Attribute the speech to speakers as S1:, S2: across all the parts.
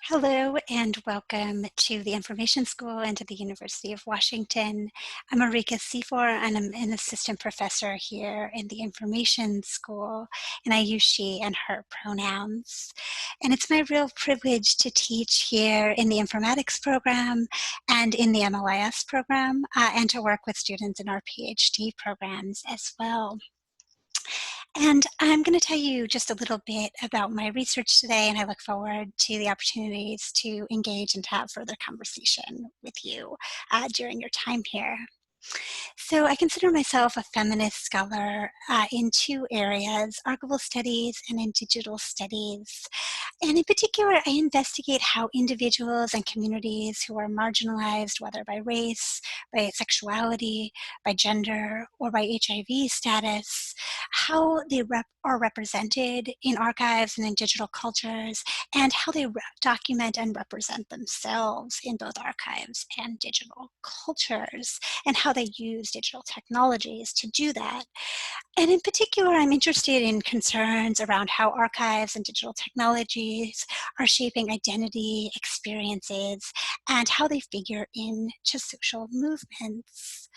S1: Hello and welcome to the Information School and to the University of Washington. I'm Marika Seafor and I'm an assistant professor here in the Information School, and I use she and her pronouns. And it's my real privilege to teach here in the informatics program and in the MLIS program, and to work with students in our PhD programs as well. And I'm going to tell you just a little bit about my research today, and I look forward to the opportunities to engage and to have further conversation with you during your time here. So I consider myself a feminist scholar in two areas, archival studies and in digital studies. And in particular, I investigate how individuals and communities who are marginalized, whether by race, by sexuality, by gender, or by HIV status, how they are represented in archives and in digital cultures, and how they document and represent themselves in both archives and digital cultures, and how they use digital technologies to do that. And in particular, I'm interested in concerns around how archives and digital technologies are shaping identity, experiences, and how they figure into social movements.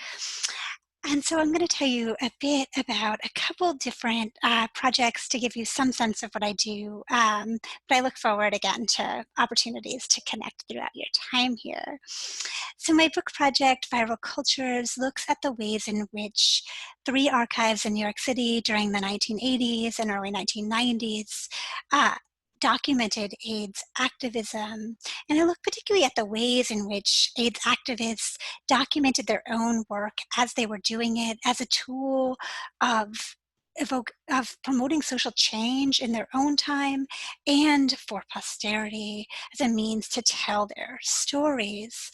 S1: And so I'm going to tell you a bit about a couple different projects to give you some sense of what I do, but I look forward again to opportunities to connect throughout your time here. So my book project, Viral Cultures, looks at the ways in which three archives in New York City during the 1980s and early 1990s uh, documented AIDS activism. And I look particularly at the ways in which AIDS activists documented their own work as they were doing it as a tool of of promoting social change in their own time and for posterity as a means to tell their stories.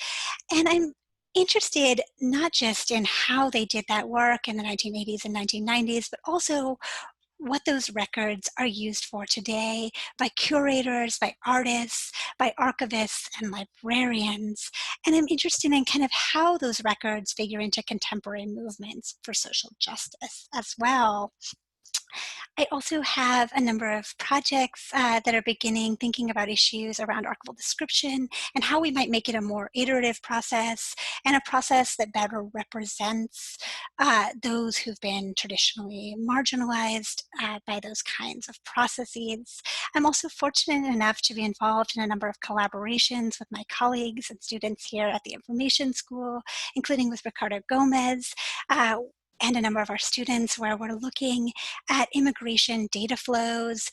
S1: And I'm interested not just in how they did that work in the 1980s and 1990s, but also what those records are used for today by curators, by artists, by archivists, and librarians. And I'm interested in kind of how those records figure into contemporary movements for social justice as well. I also have a number of projects that are beginning thinking about issues around archival description and how we might make it a more iterative process and a process that better represents those who've been traditionally marginalized by those kinds of processes. I'm also fortunate enough to be involved in a number of collaborations with my colleagues and students here at the Information School, including with Ricardo Gomez, and a number of our students, where we're looking at immigration data flows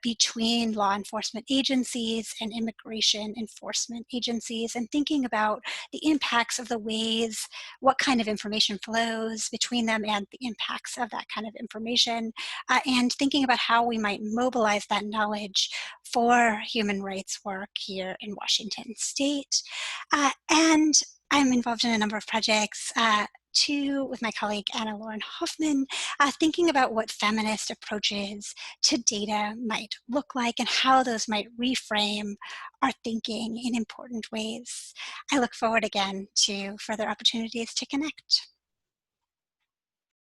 S1: between law enforcement agencies and immigration enforcement agencies, and thinking about the impacts of the ways, what kind of information flows between them and the impacts of that kind of information, and thinking about how we might mobilize that knowledge for human rights work here in Washington State. And I'm involved in a number of projects too, with my colleague Anna Lauren Hoffman, thinking about what feminist approaches to data might look like and how those might reframe our thinking in important ways. I look forward again to further opportunities to connect.